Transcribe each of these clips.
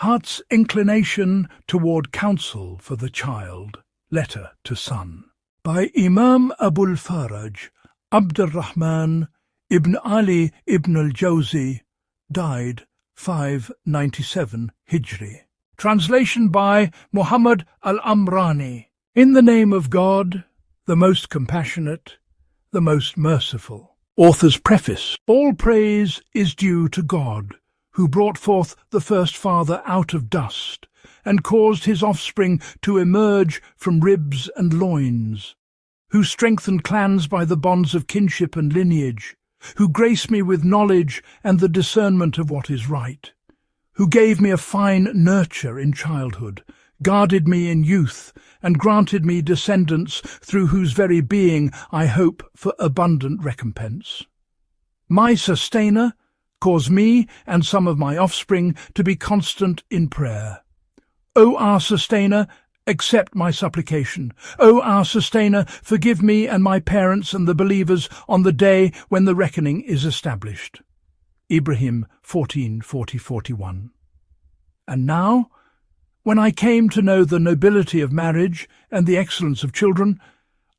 Heart's inclination toward counsel for the child. Letter to son. By Imam Abul Faraj, Rahman ibn Ali ibn Al-Jawzi, died 597 Hijri. Translation by Muhammad Al-Amrani. In the name of God, the most compassionate, the most merciful. Author's preface. All praise is due to God, who brought forth the first father out of dust, and caused his offspring to emerge from ribs and loins, who strengthened clans by the bonds of kinship and lineage, who graced me with knowledge and the discernment of what is right, who gave me a fine nurture in childhood, guarded me in youth, and granted me descendants through whose very being I hope for abundant recompense. My sustainer, cause me and some of my offspring to be constant in prayer. O our sustainer, accept my supplication. O our sustainer, forgive me and my parents and the believers on the day when the reckoning is established. Ibrahim 14:40-41. And now, when I came to know the nobility of marriage and the excellence of children,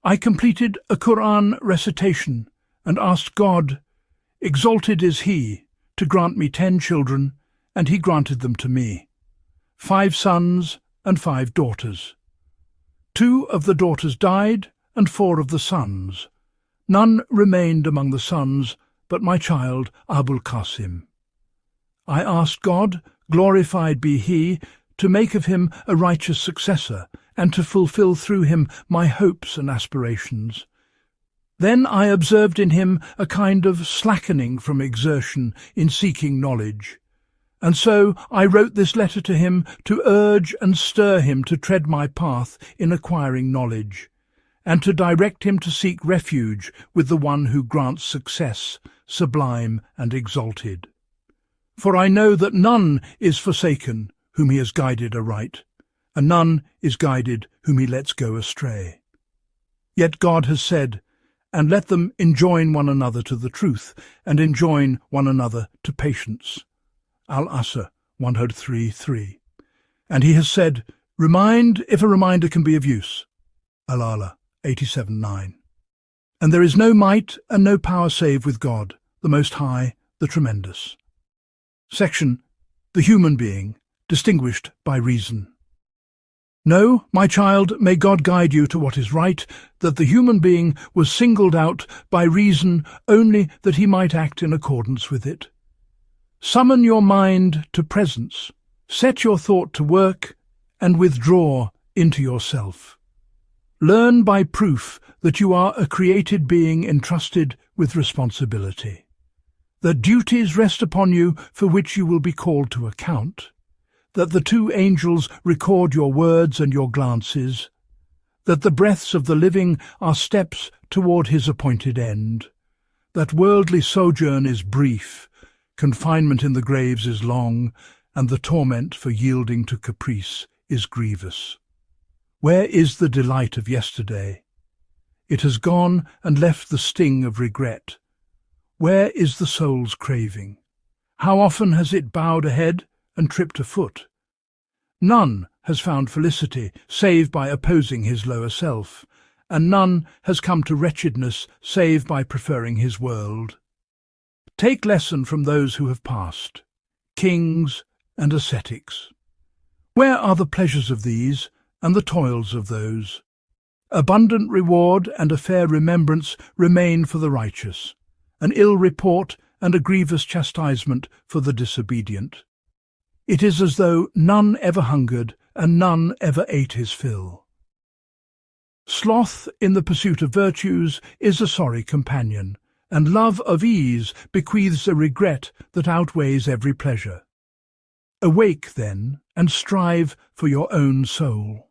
I completed a Qur'an recitation and asked God, exalted is He, to grant me 10 children, and He granted them to me, 5 sons and 5 daughters. 2 of the daughters died, and 4 of the sons. None remained among the sons, but my child Abul Qasim. I asked God, glorified be He, to make of him a righteous successor, and to fulfill through him my hopes and aspirations. Then I observed in him a kind of slackening from exertion in seeking knowledge, and so I wrote this letter to him to urge and stir him to tread my path in acquiring knowledge, and to direct him to seek refuge with the one who grants success, sublime and exalted. For I know that none is forsaken whom he has guided aright, and none is guided whom he lets go astray. Yet God has said, and let them enjoin one another to the truth, and enjoin one another to patience. Al-Asr 103:3. And he has said, remind if a reminder can be of use. Al-Ala 87:9. And there is no might and no power save with God, the Most High, the Tremendous. Section: The Human Being, distinguished by reason. No, my child, may God guide you to what is right, that the human being was singled out by reason only that he might act in accordance with it. Summon your mind to presence, set your thought to work, and withdraw into yourself. Learn by proof that you are a created being entrusted with responsibility, that duties rest upon you for which you will be called to account, that the 2 angels record your words and your glances, that the breaths of the living are steps toward his appointed end, that worldly sojourn is brief, confinement in the graves is long, and the torment for yielding to caprice is grievous. Where is the delight of yesterday? It has gone and left the sting of regret. Where is the soul's craving? How often has it bowed a head and tripped a foot? None has found felicity save by opposing his lower self, and none has come to wretchedness save by preferring his world. Take lesson from those who have passed, kings and ascetics. Where are the pleasures of these and the toils of those? Abundant reward and a fair remembrance remain for the righteous, an ill report and a grievous chastisement for the disobedient. It is as though none ever hungered and none ever ate his fill. Sloth in the pursuit of virtues is a sorry companion, and love of ease bequeaths a regret that outweighs every pleasure. Awake, then, and strive for your own soul.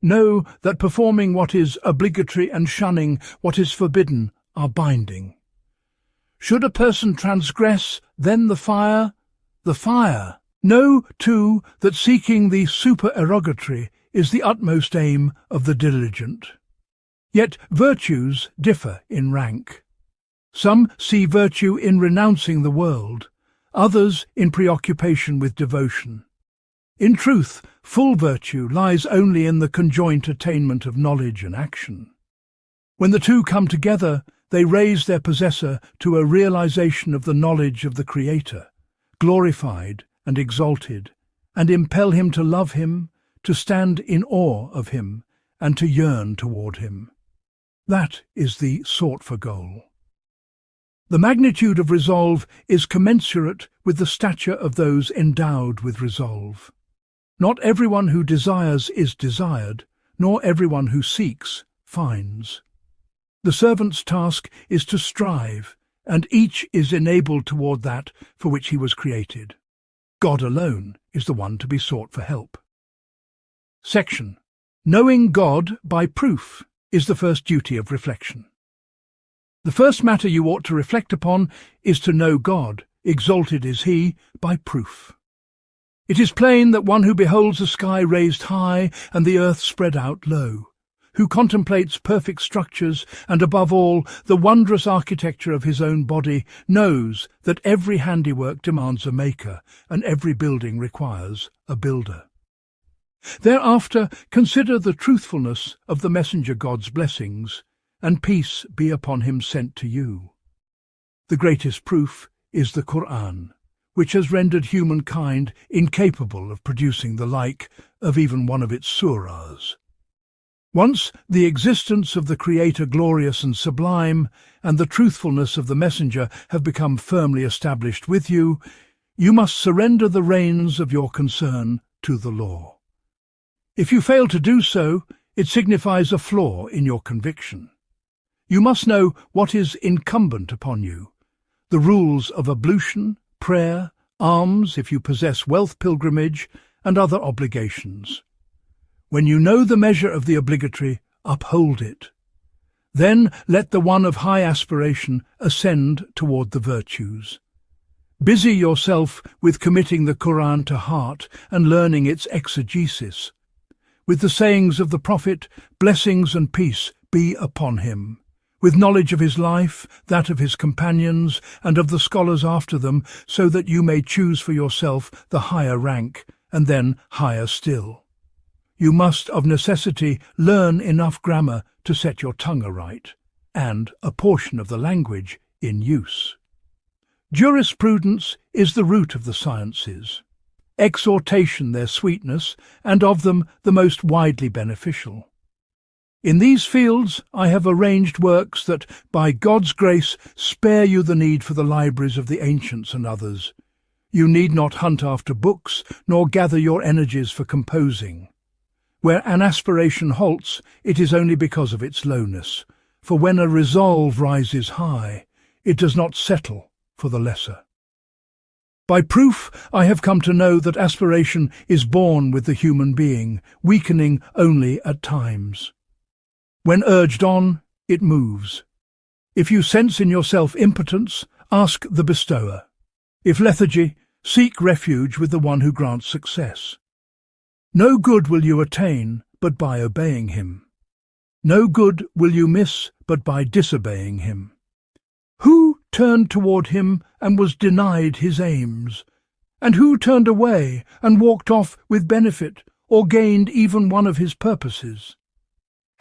Know that performing what is obligatory and shunning what is forbidden are binding. Should a person transgress, then the fire. Know, too, that seeking the supererogatory is the utmost aim of the diligent. Yet virtues differ in rank. Some see virtue in renouncing the world, others in preoccupation with devotion. In truth, full virtue lies only in the conjoint attainment of knowledge and action. When the two come together, they raise their possessor to a realization of the knowledge of the Creator, glorified and exalted, and impel him to love him, to stand in awe of him, and to yearn toward him. That is the sought-for goal. The magnitude of resolve is commensurate with the stature of those endowed with resolve. Not everyone who desires is desired, nor everyone who seeks finds. The servant's task is to strive, and each is enabled toward that for which he was created. God alone is the one to be sought for help. Section. Knowing God by proof is the first duty of reflection. The first matter you ought to reflect upon is to know God, exalted is He, by proof. It is plain that one who beholds the sky raised high and the earth spread out low, who contemplates perfect structures and, above all, the wondrous architecture of his own body, knows that every handiwork demands a maker and every building requires a builder. Thereafter, consider the truthfulness of the messenger God's blessings, and peace be upon him sent to you. The greatest proof is the Qur'an, which has rendered humankind incapable of producing the like of even one of its surahs. Once the existence of the Creator glorious and sublime, and the truthfulness of the messenger have become firmly established with you, you must surrender the reins of your concern to the law. If you fail to do so, it signifies a flaw in your conviction. You must know what is incumbent upon you, the rules of ablution, prayer, alms if you possess wealth pilgrimage, and other obligations. When you know the measure of the obligatory, uphold it. Then let the one of high aspiration ascend toward the virtues. Busy yourself with committing the Qur'an to heart and learning its exegesis. With the sayings of the Prophet, blessings and peace be upon him. With knowledge of his life, that of his companions, and of the scholars after them, so that you may choose for yourself the higher rank, and then higher still. You must, of necessity, learn enough grammar to set your tongue aright, and a portion of the language in use. Jurisprudence is the root of the sciences, exhortation their sweetness, and of them the most widely beneficial. In these fields I have arranged works that, by God's grace, spare you the need for the libraries of the ancients and others. You need not hunt after books, nor gather your energies for composing. Where an aspiration halts, it is only because of its lowness, for when a resolve rises high, it does not settle for the lesser. By proof I have come to know that aspiration is born with the human being, weakening only at times. When urged on, it moves. If you sense in yourself impotence, ask the bestower. If lethargy, seek refuge with the one who grants success. No good will you attain but by obeying him. No good will you miss but by disobeying him. Who turned toward him and was denied his aims? And who turned away and walked off with benefit, or gained even one of his purposes?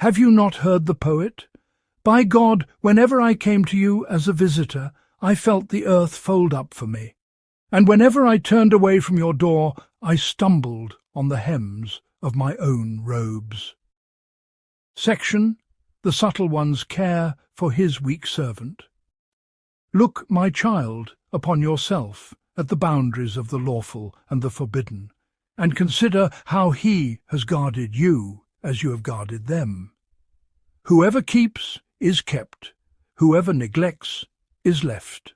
Have you not heard the poet? By God, whenever I came to you as a visitor, I felt the earth fold up for me. And whenever I turned away from your door, I stumbled on the hems of my own robes. Section. The subtle one's care for his weak servant. Look, my child, upon yourself, at the boundaries of the lawful and the forbidden, and consider how he has guarded you as you have guarded them. Whoever keeps is kept, whoever neglects is left.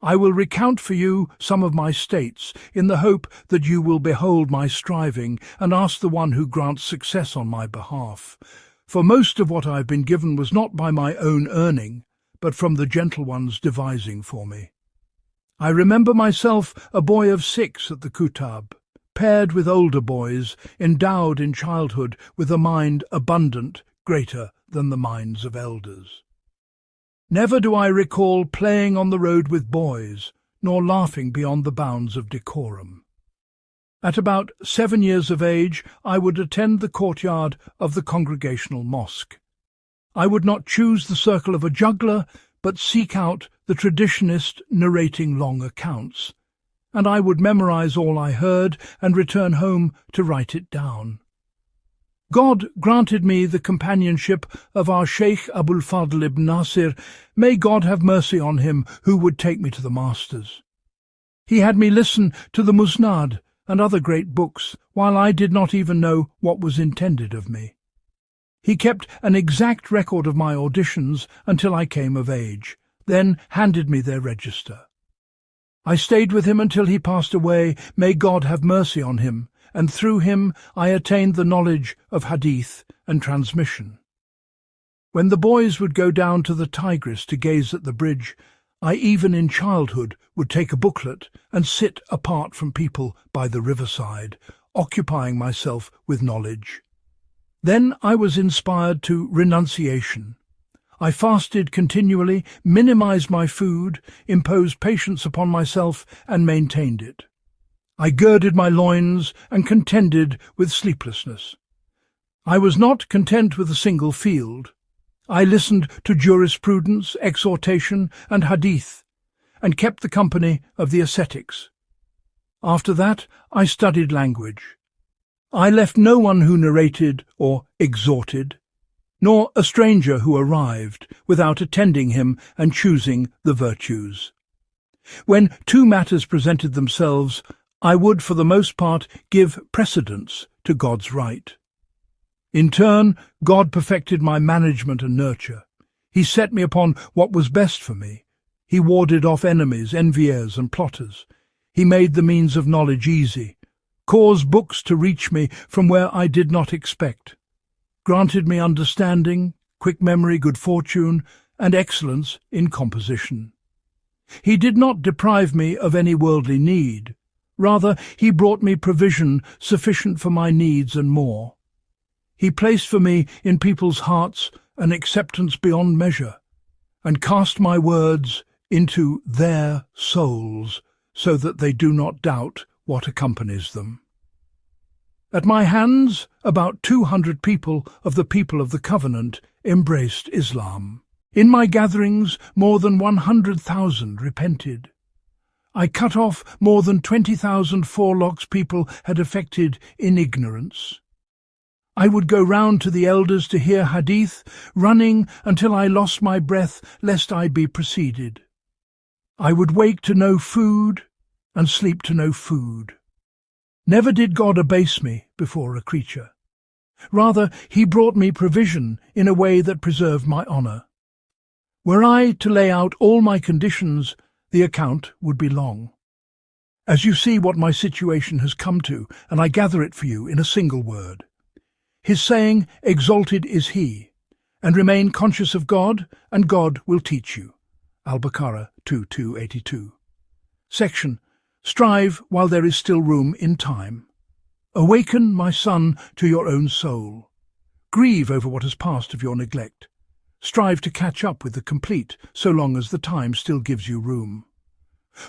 I will recount for you some of my states, in the hope that you will behold my striving and ask the one who grants success on my behalf. For most of what I have been given was not by my own earning, but from the gentle one's devising for me. I remember myself a boy of 6 at the Kutab, paired with older boys, endowed in childhood with a mind abundant, greater than the minds of elders. Never do I recall playing on the road with boys, nor laughing beyond the bounds of decorum. At about 7 years of age, I would attend the courtyard of the congregational mosque. I would not choose the circle of a juggler, but seek out the traditionist narrating long accounts, and I would memorize all I heard and return home to write it down. God granted me the companionship of our Sheikh Abul Fadl ibn Nasir, may God have mercy on him, who would take me to the masters. He had me listen to the Musnad and other great books, while I did not even know what was intended of me. He kept an exact record of my auditions until I came of age, then handed me their register. I stayed with him until he passed away, may God have mercy on him, and through him I attained the knowledge of hadith and transmission. When the boys would go down to the Tigris to gaze at the bridge, I even in childhood would take a booklet and sit apart from people by the riverside, occupying myself with knowledge. Then I was inspired to renunciation. I fasted continually, minimized my food, imposed patience upon myself, and maintained it. I girded my loins and contended with sleeplessness. I was not content with a single field. I listened to jurisprudence, exhortation, and hadith, and kept the company of the ascetics. After that, I studied language. I left no one who narrated or exhorted, nor a stranger who arrived, without attending him and choosing the virtues. When two matters presented themselves, I would for the most part give precedence to God's right. In turn, God perfected my management and nurture. He set me upon what was best for me. He warded off enemies, enviers, and plotters. He made the means of knowledge easy, caused books to reach me from where I did not expect, granted me understanding, quick memory, good fortune, and excellence in composition. He did not deprive me of any worldly need. Rather, he brought me provision sufficient for my needs and more. He placed for me in people's hearts an acceptance beyond measure, and cast my words into their souls, so that they do not doubt what accompanies them. At my hands, about 200 people of the Covenant embraced Islam. In my gatherings, more than 100,000 repented. I cut off more than 20,000 forelocks people had affected in ignorance. I would go round to the elders to hear hadith, running until I lost my breath lest I be preceded. I would wake to no food and sleep to no food. Never did God abase me before a creature. Rather, he brought me provision in a way that preserved my honour. Were I to lay out all my conditions, the account would be long. As you see what my situation has come to, and I gather it for you in a single word. His saying, exalted is he, and remain conscious of God, and God will teach you. Al-Baqarah 2:282. Section, strive while there is still room in time. Awaken, my son, to your own soul. Grieve over what has passed of your neglect. Strive to catch up with the complete, so long as the time still gives you room.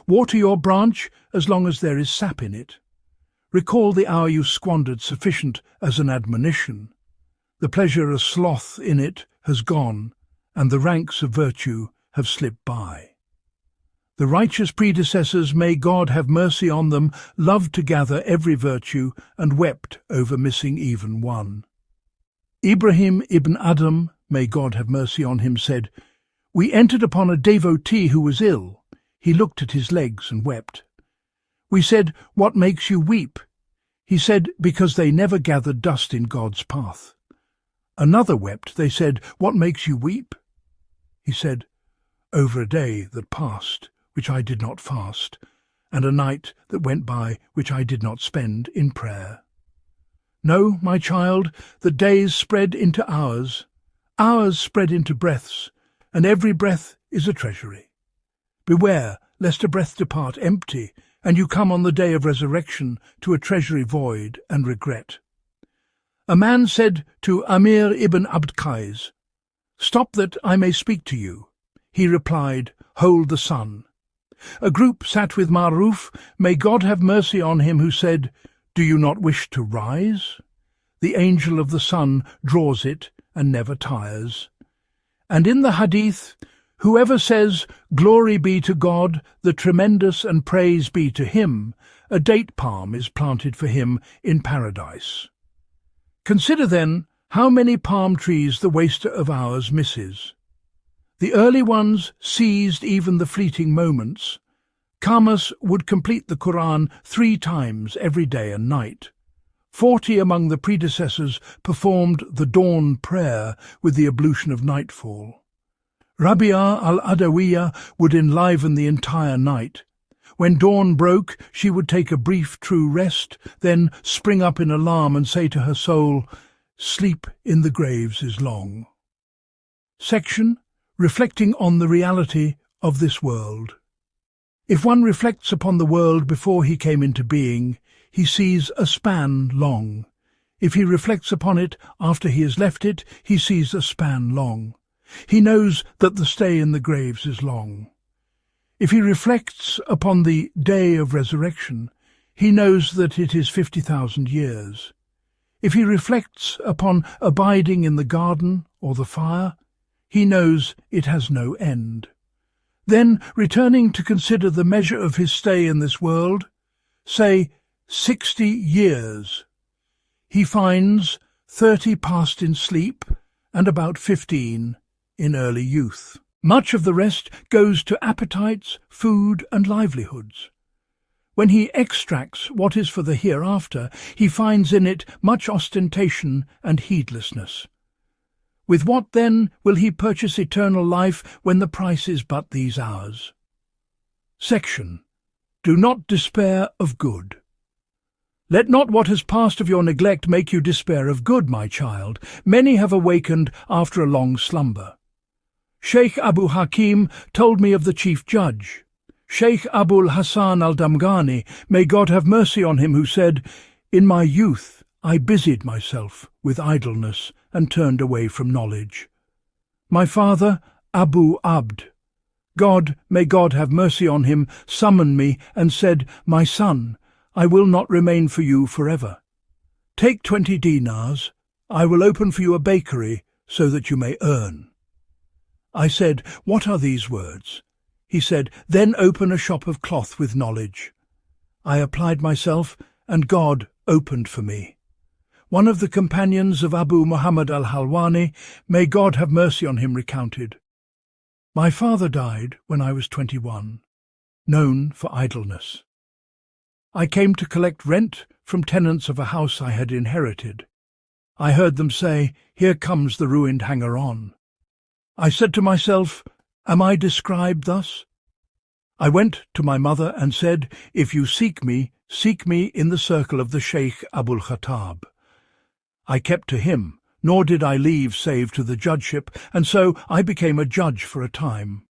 Water your branch as long as there is sap in it. Recall the hour you squandered sufficient as an admonition. The pleasure of sloth in it has gone, and the ranks of virtue have slipped by. The righteous predecessors, may God have mercy on them, loved to gather every virtue and wept over missing even one. Ibrahim ibn Adam, may God have mercy on him, said, "We entered upon a devotee who was ill. He looked at his legs and wept. We said, 'What makes you weep?' He said, 'Because they never gathered dust in God's path.' Another wept. They said, 'What makes you weep?' He said, 'Over a day that passed, which I did not fast, and a night that went by which I did not spend in prayer.' No, my child, the days spread into hours spread into breaths, and every breath is a treasury. Beware lest a breath depart empty, and you come on the day of resurrection to a treasury void and regret." A man said to Amir ibn Abd Qais, "Stop that I may speak to you." He replied, "Hold the sun." A group sat with Maruf, may God have mercy on him, who said, Do you not wish to rise? The angel of the sun draws it and never tires. And in the hadith, whoever says, "Glory be to God, the tremendous, and praise be to him," a date palm is planted for him in paradise. Consider then how many palm trees the waster of hours misses. The early ones seized even the fleeting moments. Khamis would complete the Qur'an 3 times every day and night. 40 among the predecessors performed the dawn prayer with the ablution of nightfall. Rabia al-Adawiyya would enliven the entire night. When dawn broke, she would take a brief true rest, then spring up in alarm and say to her soul, "Sleep in the graves is long." Section reflecting on the reality of this world. If one reflects upon the world before he came into being, he sees a span long. If he reflects upon it after he has left it, he sees a span long. He knows that the stay in the graves is long. If he reflects upon the day of resurrection, he knows that it is 50,000 years. If he reflects upon abiding in the garden or the fire, he knows it has no end. Then, returning to consider the measure of his stay in this world, say 60 years, he finds 30 passed in sleep and about 15 in early youth. Much of the rest goes to appetites, food, and livelihoods. When he extracts what is for the hereafter, he finds in it much ostentation and heedlessness. With what, then, will he purchase eternal life when the price is but these hours? Section. Do not despair of good. Let not what has passed of your neglect make you despair of good, my child. Many have awakened after a long slumber. Sheikh Abu Hakim told me of the chief judge, Sheikh Abul Hasan al-Damghani, may God have mercy on him, who said, "In my youth I busied myself with idleness and turned away from knowledge. My father, Abu Abd, may God have mercy on him, summoned me and said, 'My son, I will not remain for you forever. Take 20 dinars, I will open for you a bakery so that you may earn.' I said, 'What are these words?' He said, 'Then open a shop of cloth with knowledge.' I applied myself, and God opened for me. One of the companions of Abu Muhammad al-Halwani, may God have mercy on him, recounted, 'My father died when I was 21, known for idleness. I came to collect rent from tenants of a house I had inherited. I heard them say, 'Here comes the ruined hanger-on.' I said to myself, 'Am I described thus?' I went to my mother and said, 'If you seek me in the circle of the Sheikh Abul Khattab.' I kept to him, nor did I leave save to the judgeship, and so I became a judge for a time.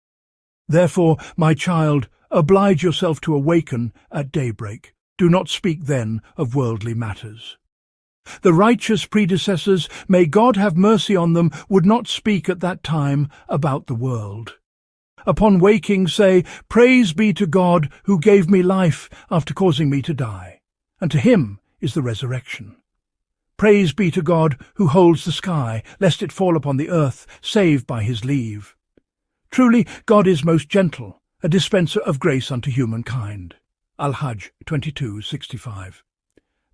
Therefore, my child, oblige yourself to awaken at daybreak. Do not speak then of worldly matters. The righteous predecessors, may God have mercy on them, would not speak at that time about the world. Upon waking say, 'Praise be to God who gave me life after causing me to die,' and to him is the resurrection. Praise be to God who holds the sky, lest it fall upon the earth, save by his leave. Truly God is most gentle, a dispenser of grace unto humankind." Al-Hajj 22:65.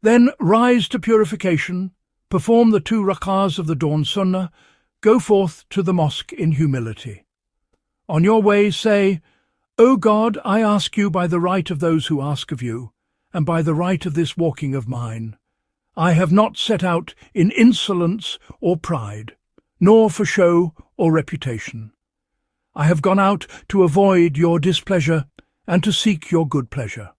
Then rise to purification, perform the 2 rak'ahs of the dawn sunnah, go forth to the mosque in humility. On your way say, "O God, I ask you by the right of those who ask of you, and by the right of this walking of mine. I have not set out in insolence or pride, nor for show or reputation. I have gone out to avoid your displeasure and to seek your good pleasure.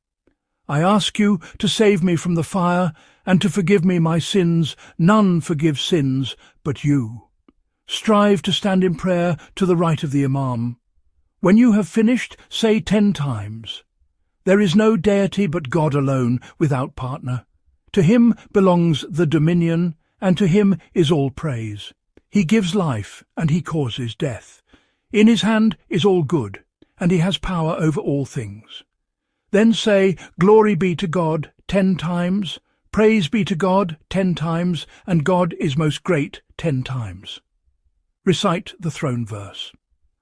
I ask you to save me from the fire and to forgive me my sins. None forgives sins but you. Strive to stand in prayer to the right of the Imam. When you have finished, say 10 times, "There is no deity but God alone, without partner. To him belongs the dominion, and to him is all praise. He gives life, and he causes death. In his hand is all good, and he has power over all things." Then say, "Glory be to God" 10 times, Praise be to God 10 times, and God is most great 10 times. Recite the throne verse.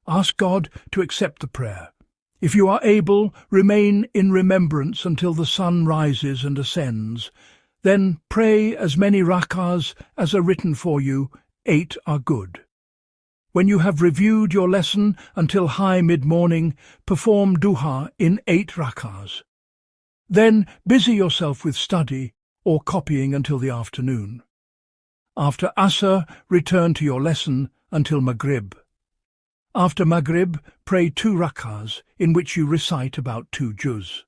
Ask God to accept the prayer. If you are able, remain in remembrance until the sun rises and ascends. Then pray as many rak'ahs as are written for you. 8 are good. When you have reviewed your lesson until high mid-morning, perform duha in 8 rak'ahs. Then busy yourself with study or copying until the afternoon. After Asr, return to your lesson until Maghrib. After Maghrib, pray 2 rak'ahs in which you recite about 2 juz.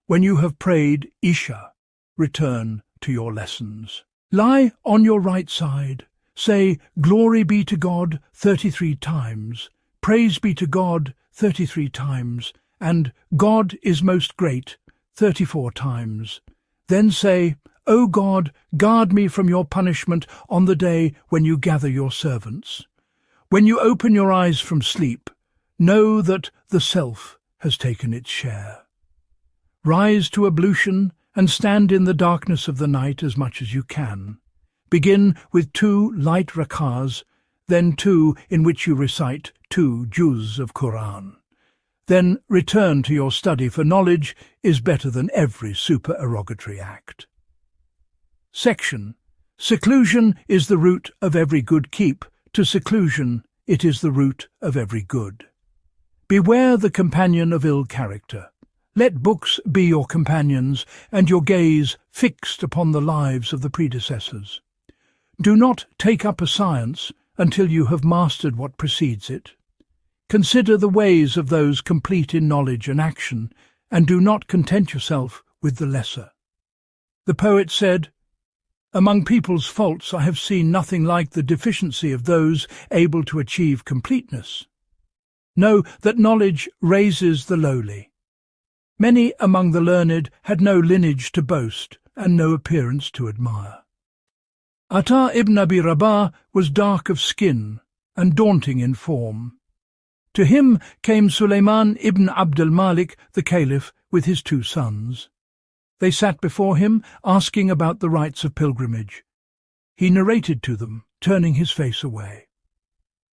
When you have prayed Isha, return to your lessons. Lie on your right side. Say, Glory be to God 33 times, Praise be to God 33 times, and God is most great 34 times. Then say, O God, guard me from your punishment on the day when you gather your servants. When you open your eyes from sleep, know that the self has taken its share. Rise to ablution and stand in the darkness of the night as much as you can. Begin with 2 light rak'ahs, then 2 in which you recite 2 juz of Qur'an. Then return to your study, for knowledge is better than every supererogatory act. Section. Seclusion is the root of every good keep. To seclusion it is the root of every good. Beware the companion of ill character. Let books be your companions, and your gaze fixed upon the lives of the predecessors. Do not take up a science until you have mastered what precedes it. Consider the ways of those complete in knowledge and action, and do not content yourself with the lesser. The poet said, Among people's faults I have seen nothing like the deficiency of those able to achieve completeness. Know that knowledge raises the lowly. Many among the learned had no lineage to boast and no appearance to admire. Ata ibn Abi Rabah was dark of skin and daunting in form. To him came Sulayman ibn Abd al-Malik, the caliph, with his 2 sons. They sat before him, asking about the rites of pilgrimage. He narrated to them, turning his face away.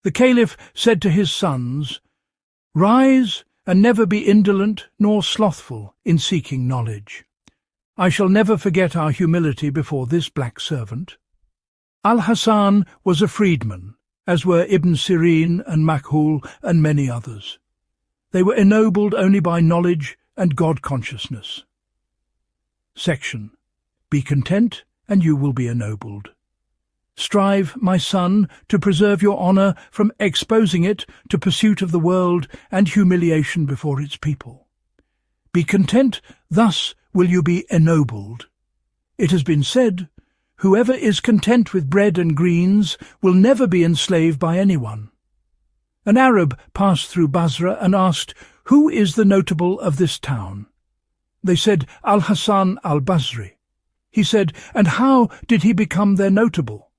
The caliph said to his sons, Rise and never be indolent nor slothful in seeking knowledge. I shall never forget our humility before this black servant. Al-Hasan was a freedman, as were Ibn Sirin and Makhul and many others. They were ennobled only by knowledge and God-consciousness. Section. Be content, and you will be ennobled. Strive, my son, to preserve your honour from exposing it to pursuit of the world and humiliation before its people. Be content, thus will you be ennobled. It has been said, Whoever is content with bread and greens will never be enslaved by anyone. An Arab passed through Basra and asked, Who is the notable of this town? They said, Al-Hasan al-Basri. He said, And how did he become their notable?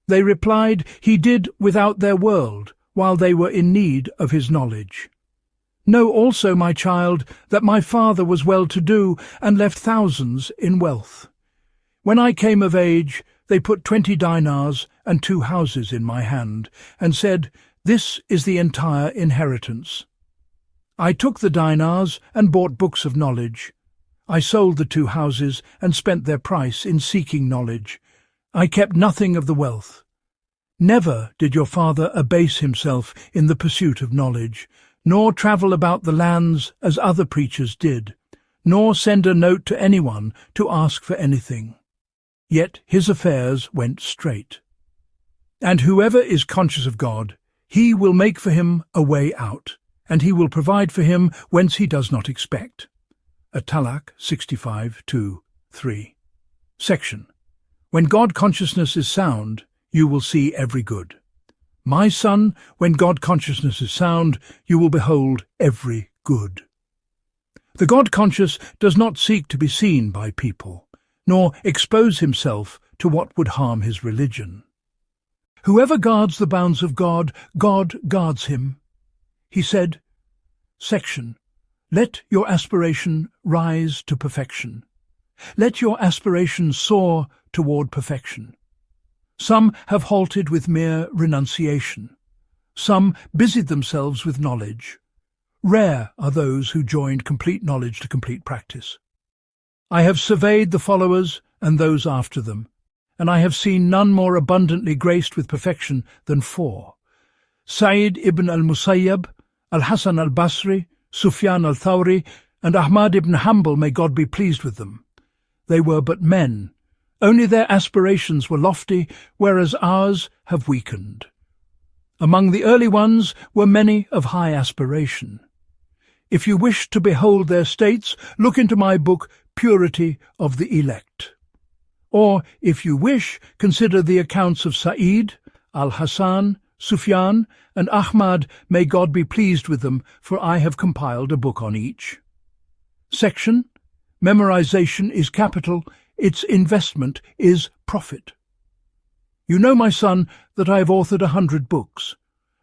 They replied, He did without their world, while they were in need of his knowledge. Know also, my child, that my father was well-to-do and left thousands in wealth. When I came of age, they put 20 dinars and 2 houses in my hand, and said, This is the entire inheritance. I took the dinars and bought books of knowledge. I sold the 2 houses and spent their price in seeking knowledge. I kept nothing of the wealth. Never did your father abase himself in the pursuit of knowledge, nor travel about the lands as other preachers did, nor send a note to anyone to ask for anything. Yet his affairs went straight. And whoever is conscious of God, he will make for him a way out, and he will provide for him whence he does not expect. At-Talaq 65:2-3. Section. When God consciousness is sound, you will see every good. My son, when God consciousness is sound, you will behold every good. The God conscious does not seek to be seen by people, nor expose himself to what would harm his religion. Whoever guards the bounds of God, God guards him. He said, Section. Let your aspiration rise to perfection. Let your aspirations soar toward perfection. Some have halted with mere renunciation. Some busied themselves with knowledge. Rare are those who joined complete knowledge to complete practice. I have surveyed the followers and those after them, and I have seen none more abundantly graced with perfection than four: Sa'id ibn al-Musayyab, al-Hasan al-Basri, Sufyan al-Thawri, and Ahmad ibn Hanbal, may God be pleased with them. They were but men. Only their aspirations were lofty, whereas ours have weakened. Among the early ones were many of high aspiration. If you wish to behold their states, look into my book, Purity of the Elect. Or, if you wish, consider the accounts of Sa'id, Al-Hasan, Sufyan, and Ahmad, may God be pleased with them, for I have compiled a book on each. Section: Memorization is capital, its investment is profit. You know, my son, that I have authored 100 books.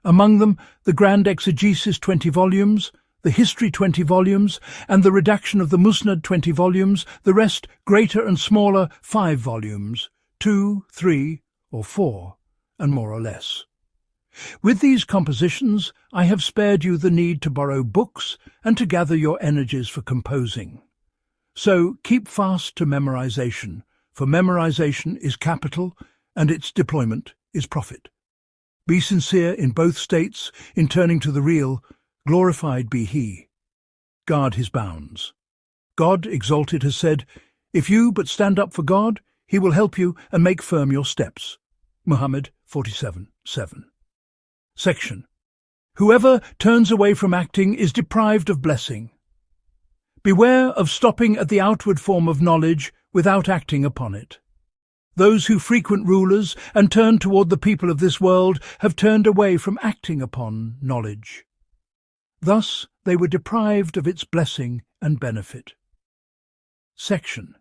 Among them, the Grand Exegesis 20 volumes, the History 20 volumes, and the redaction of the Musnad 20 volumes, the rest, greater and smaller, 5 volumes, 2, 3, or 4, and more or less. With these compositions, I have spared you the need to borrow books and to gather your energies for composing. So keep fast to memorization, for memorization is capital, and its deployment is profit. Be sincere in both states, in turning to the real. Glorified be He. Guard His bounds. God, exalted, has said, "If you but stand up for God, He will help you and make firm your steps." Muhammad 47:7. Section: Whoever turns away from acting is deprived of blessing. Beware of stopping at the outward form of knowledge without acting upon it. Those who frequent rulers and turn toward the people of this world have turned away from acting upon knowledge. Thus they were deprived of its blessing and benefit. Section: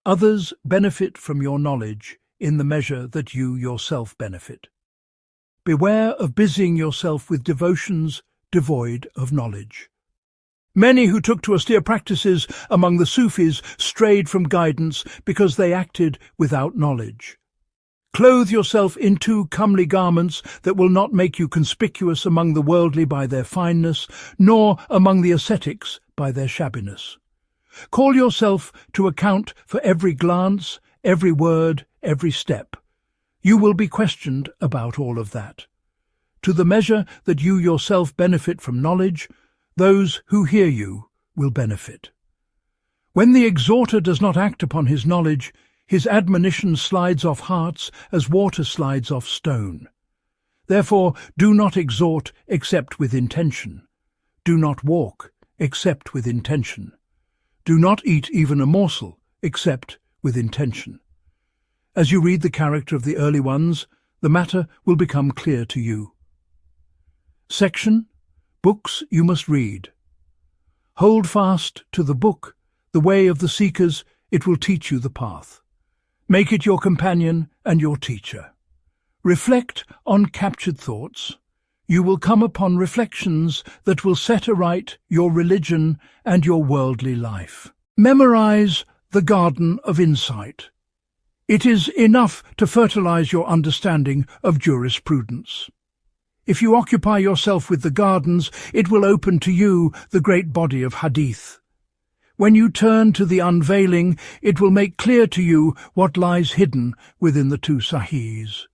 Others benefit from your knowledge in the measure that you yourself benefit. Beware of busying yourself with devotions devoid of knowledge. Many who took to austere practices among the Sufis strayed from guidance because they acted without knowledge. Clothe yourself in 2 comely garments that will not make you conspicuous among the worldly by their fineness, nor among the ascetics by their shabbiness. Call yourself to account for every glance, every word, every step. You will be questioned about all of that. To the measure that you yourself benefit from knowledge, those who hear you will benefit. When the exhorter does not act upon his knowledge, his admonition slides off hearts as water slides off stone. Therefore, do not exhort except with intention. Do not walk except with intention. Do not eat even a morsel except with intention. As you read the character of the early ones, the matter will become clear to you. Section: Books you must read. Hold fast to the book, the way of the seekers. It will teach you the path. Make it your companion and your teacher. Reflect on captured thoughts. You will come upon reflections that will set aright your religion and your worldly life. Memorize the garden of insight. It is enough to fertilize your understanding of jurisprudence. If you occupy yourself with the gardens, it will open to you the great body of hadith. When you turn to the unveiling, it will make clear to you what lies hidden within the 2 Sahihs.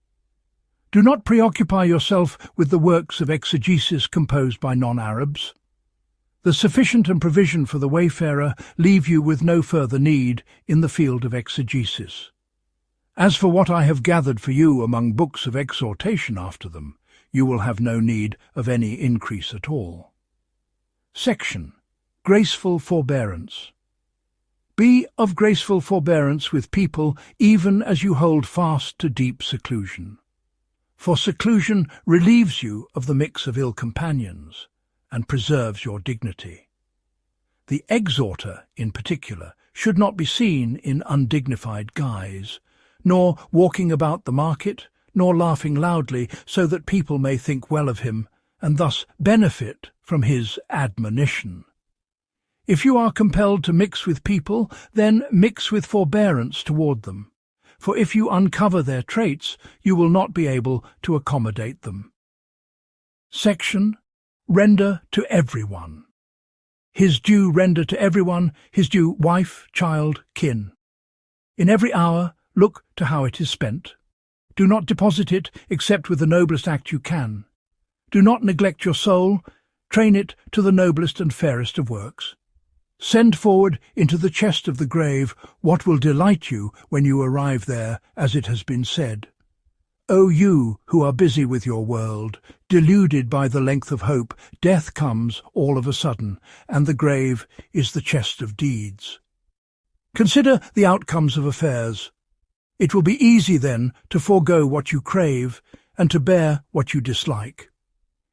Do not preoccupy yourself with the works of exegesis composed by non-Arabs. The sufficient and provision for the wayfarer leave you with no further need in the field of exegesis. As for what I have gathered for you among books of exhortation after them, you will have no need of any increase at all. Section: Graceful forbearance. Be of graceful forbearance with people even as you hold fast to deep seclusion. For seclusion relieves you of the mix of ill companions and preserves your dignity. The exhorter, in particular, should not be seen in undignified guise, nor walking about the market, nor laughing loudly so that people may think well of him and thus benefit from his admonition. If you are compelled to mix with people, then mix with forbearance toward them. For if you uncover their traits, you will not be able to accommodate them. Section: Render to everyone. His due render to everyone, his due wife, child, kin. In every hour, look to how it is spent. Do not deposit it except with the noblest act you can. Do not neglect your soul, train it to the noblest and fairest of works. Send forward into the chest of the grave what will delight you when you arrive there, as it has been said. O you who are busy with your world, deluded by the length of hope, death comes all of a sudden, and the grave is the chest of deeds. Consider the outcomes of affairs. It will be easy then to forego what you crave and to bear what you dislike.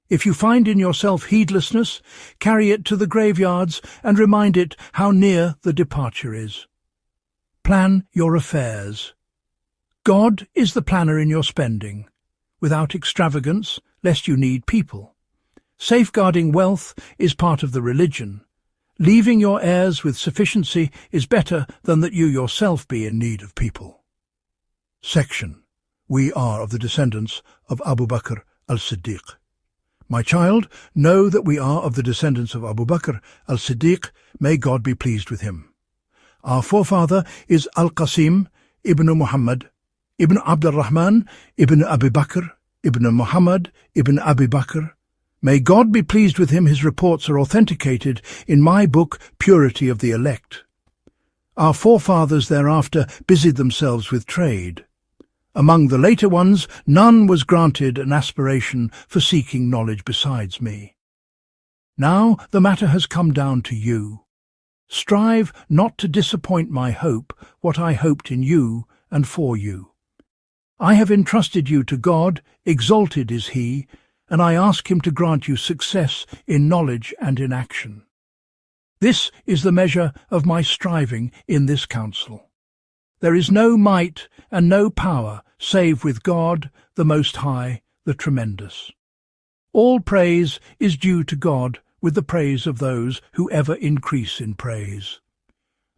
If you find in yourself heedlessness, carry it to the graveyards and remind it how near the departure is. Plan your affairs. God is the planner in your spending, without extravagance, lest you need people. Safeguarding wealth is part of the religion. Leaving your heirs with sufficiency is better than that you yourself be in need of people. Section: We are of the descendants of Abu Bakr al-Siddiq. My child, know that we are of the descendants of Abu Bakr al-Siddiq, may God be pleased with him. Our forefather is Al-Qasim ibn Muhammad, ibn Rahman, ibn Abi Bakr, ibn Muhammad, ibn Abi Bakr. May God be pleased with him. His reports are authenticated in my book, Purity of the Elect. Our forefathers thereafter busied themselves with trade. Among the later ones, none was granted an aspiration for seeking knowledge besides me. Now the matter has come down to you. Strive not to disappoint my hope, what I hoped in you and for you. I have entrusted you to God, exalted is He, and I ask Him to grant you success in knowledge and in action. This is the measure of my striving in this counsel. There is no might and no power save with God, the Most High, the Tremendous. All praise is due to God, with the praise of those who ever increase in praise.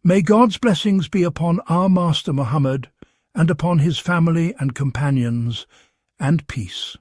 May God's blessings be upon our Master Muhammad and upon his family and companions, and peace.